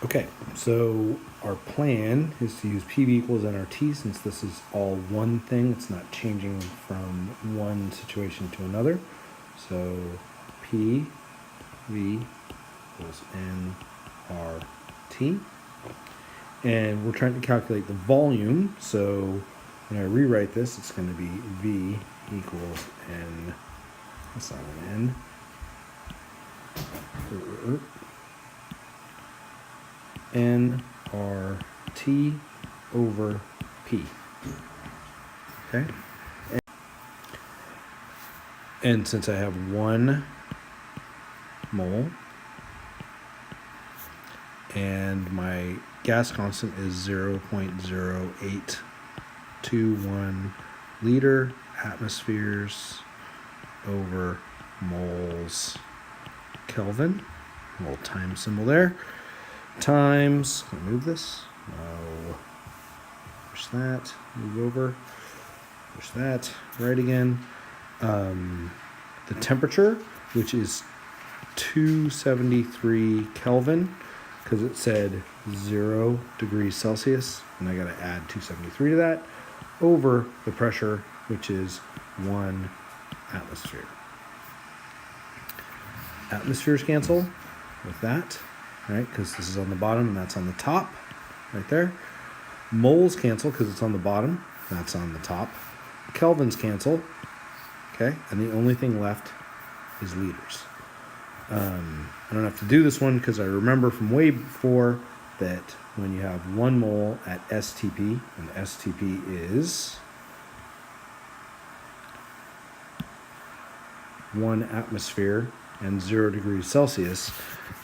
Okay, so our plan is to use PV equals nRT since this is all one thing. It's not changing from one situation to another. So PV equals nRT. And we're trying to calculate the volume. So when I rewrite this, it's going to be V equals N. That's not an N. nRT over P. Okay? And since I have 1 mole and my gas constant is 0.0821 liter atmospheres over moles Kelvin, a little time symbol there, times, can I move this? No. Push that, move over, push that, right again. The temperature, which is 273 Kelvin, because it said 0 degrees Celsius, and I got to add 273 to that, over the pressure, which is 1 atmosphere. Atmospheres cancel with that, right? Because this is on the bottom and that's on the top, right there. Moles cancel because it's on the bottom, that's on the top. Kelvins cancel, okay? And the only thing left is liters. I don't have to do this one because I remember from way before that when you have 1 mole at STP, and STP is 1 atmosphere and 0 degrees Celsius,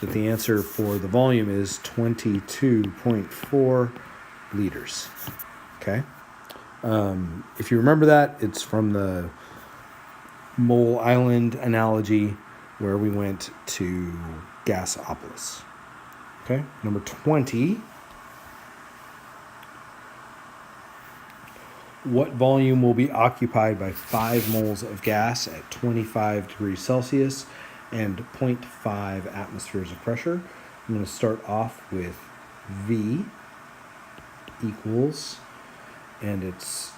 that the answer for the volume is 22.4 liters. Okay? If you remember that, it's from the Mole Island analogy where we went to Gasopolis. Okay? Number 20. What volume will be occupied by 5 moles of gas at 25 degrees Celsius and 0.5 atmospheres of pressure? I'm going to start off with V equals, and it's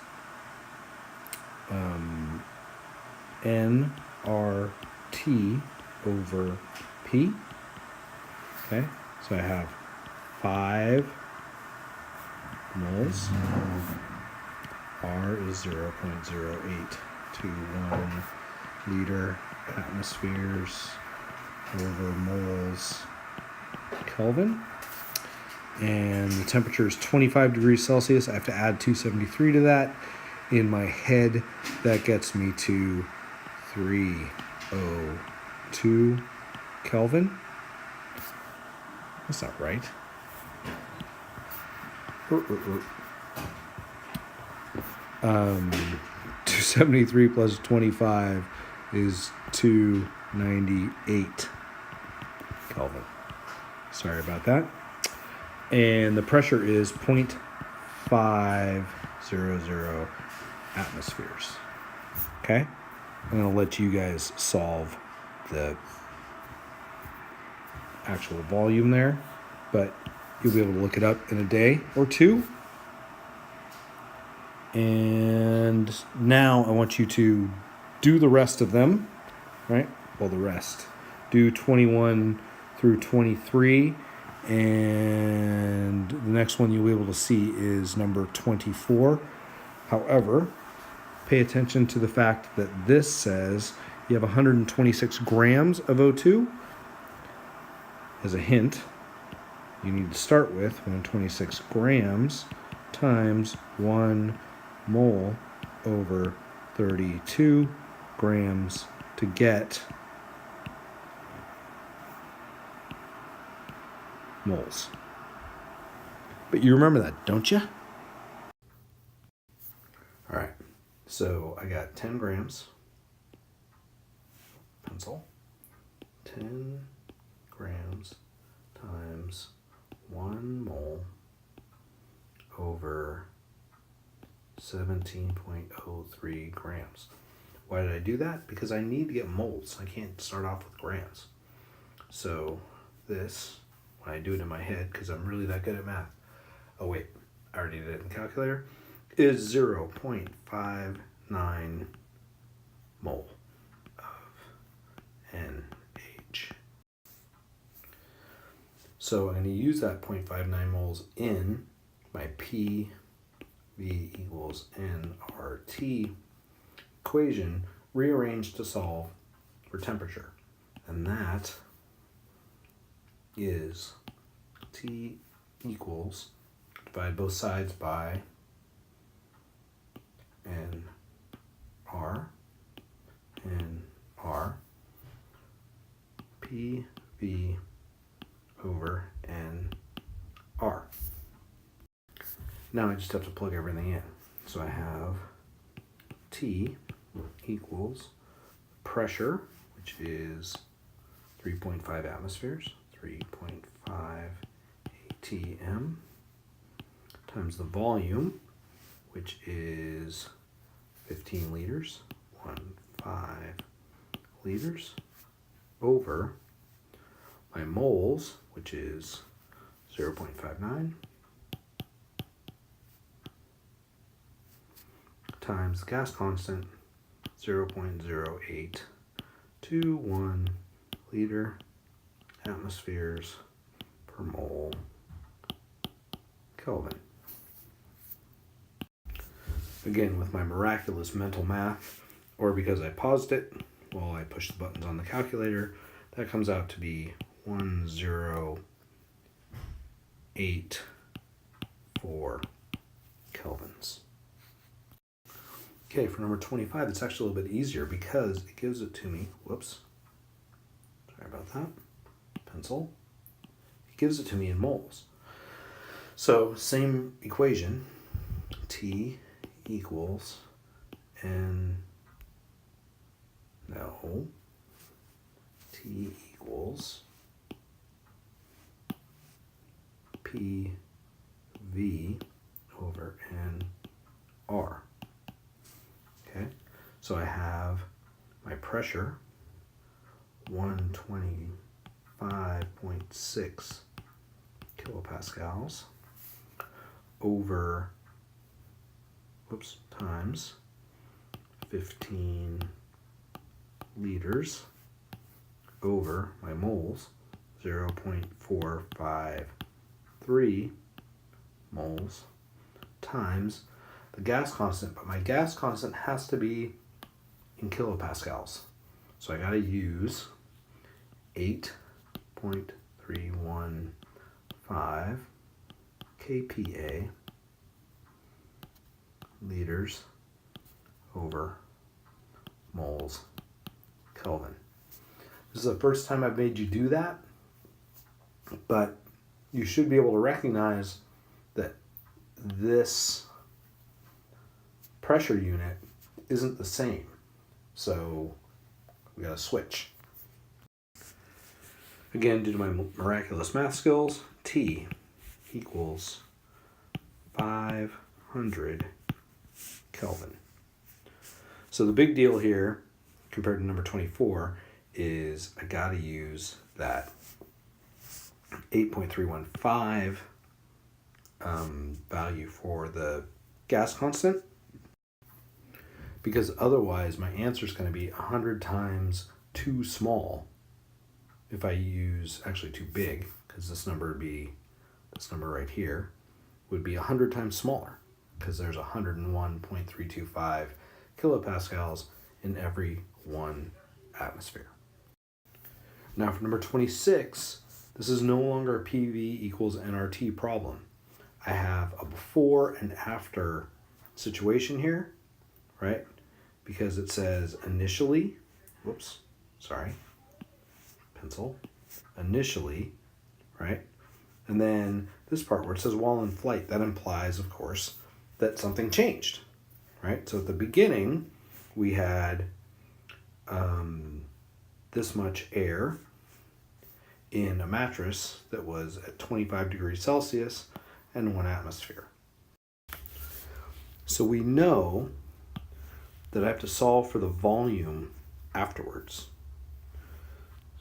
nRT over P. Okay, so I have 5 moles. R is 0.0821 liter atmospheres over moles Kelvin. And the temperature is 25 degrees Celsius. I have to add 273 to that. In my head, that gets me to 302 Kelvin. That's not right. 273 plus 25 is 298 Kelvin. Sorry about that. And the pressure is 0.500 atmospheres. Okay? I'm going to let you guys solve the actual volume there, but you'll be able to look it up in a day or two. And now I want you to do the rest of them, right? Well, the rest. Do 21 through 23. And the next one you'll be able to see is number 24. However, pay attention to the fact that this says you have 126 grams of O2. As a hint, you need to start with 126 grams times 1 mole over 32 grams to get moles. But you remember that, don't you? All right, so I got 10 grams. Pencil. 10 grams times 1 mole over 17.03 grams. Why did I do that? Because I need to get moles. I can't start off with grams. So this when I do it in my head, because I'm really that good at math. Oh wait, I already did it in the calculator. Is 0.59 mole of NH. So I'm going to use that 0.59 moles in my PV equals nRT equation, rearranged to solve for temperature. And that is T equals, divide both sides by NR, PV over NR. Now I just have to plug everything in. So I have T equals pressure, which is 3.5 atmospheres, 3.5 atm, times the volume, which is 15 liters, 15 liters, over my moles, which is 0.59, times the gas constant, 0.0821 liter atmospheres per mole Kelvin. Again, with my miraculous mental math, or because I paused it while I pushed the buttons on the calculator, that comes out to be 1084 kelvins. Okay, for number 25, it's actually a little bit easier because it gives it to me, whoops, sorry about that, pencil. It gives it to me in moles. So, same equation, T equals T equals PV over NR. Okay, so I have my pressure, 125.6 kilopascals over, times 15 liters over my moles, 0.453 moles, times the gas constant, but my gas constant has to be in kilopascals. So I got to use 8.315 kPa liters over moles Kelvin. This is the first time I've made you do that, but you should be able to recognize that this pressure unit isn't the same. So we got to switch. Again, due to my miraculous math skills, T equals 500 Kelvin. So the big deal here, compared to number 24, is I got to use that 8.315 value for the gas constant, because otherwise my answer is going to be 100 times too small if I use, actually too big, because this number right here would be 100 times smaller, because there's 101.325 kilopascals in every 1 atmosphere. Now for number 26, this is no longer a PV equals nRT problem. I have a before and after situation here, right? Because it says initially, initially, right? And then this part where it says while in flight, that implies, of course, that something changed, right? So at the beginning, we had this much air in a mattress that was at 25 degrees Celsius and 1 atmosphere. So we know that I have to solve for the volume afterwards.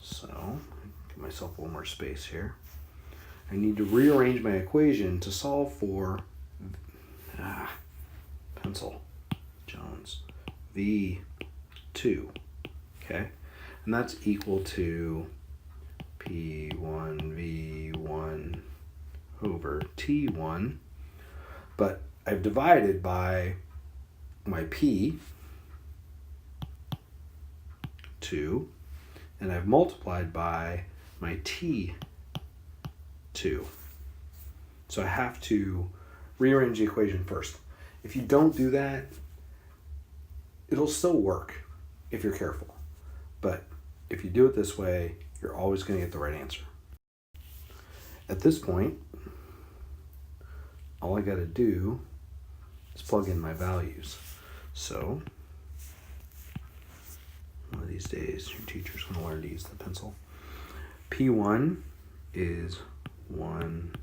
So, give myself a little more space here. I need to rearrange my equation to solve for pencil Jones V2, okay? And that's equal to P1V1 over T1, but I've divided by my P2, and I've multiplied by my T2. So I have to rearrange the equation first. If you don't do that, it'll still work if you're careful. But if you do it this way, you're always going to get the right answer. At this point, all I got to do is plug in my values. So, one of these days, your teacher's going to learn to use the pencil. P1 is 1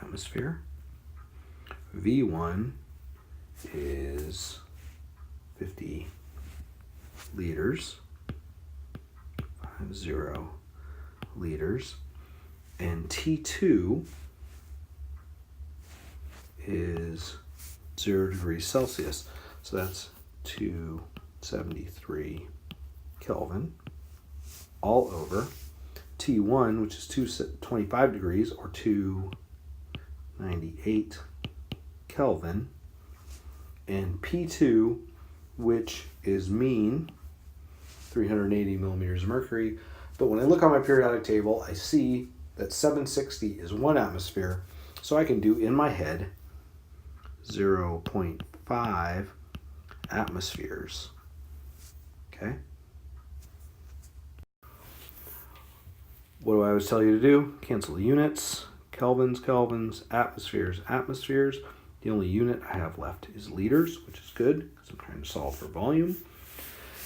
atmosphere. V1 is 50 liters. 50 liters. And T2 is 0 degrees Celsius. So that's 273 Kelvin all over T1, which is 225 degrees or 298 Kelvin, and P2, which is mean 380 millimeters of mercury. But when I look on my periodic table, I see that 760 is 1 atmosphere, so I can do in my head 0.5 atmospheres. Okay? What do I always tell you to do? Cancel the units. Kelvins, kelvins, atmospheres, atmospheres. The only unit I have left is liters, which is good because I'm trying to solve for volume.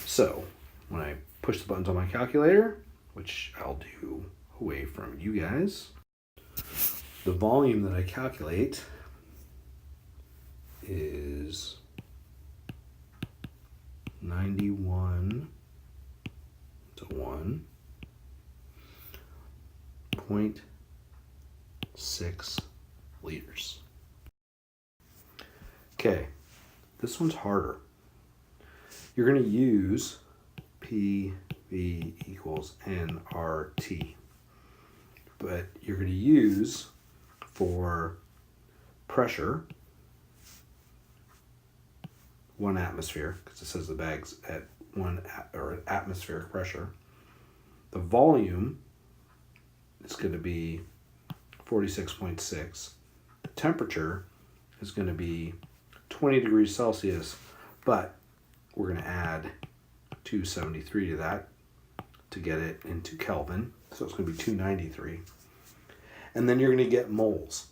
So when I push the buttons on my calculator, which I'll do away from you guys, the volume that I calculate is 91 to 1.6 liters. Okay, this one's harder. You're going to use PV equals nRT, but you're going to use for pressure 1 atmosphere, because it says the bag's at 1 atmospheric pressure. The volume is going to be 46.6. The temperature is going to be 20 degrees Celsius, but we're going to add 273 to that to get it into Kelvin. So it's going to be 293. And then you're going to get moles.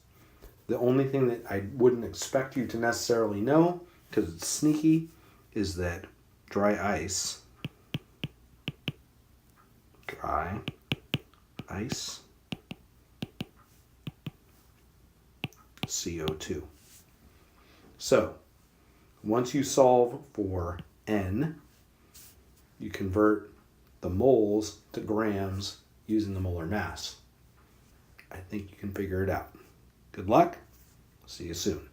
The only thing that I wouldn't expect you to necessarily know, because it's sneaky, is that dry ice CO2. So once you solve for N, you convert the moles to grams using the molar mass. I think you can figure it out. Good luck. See you soon.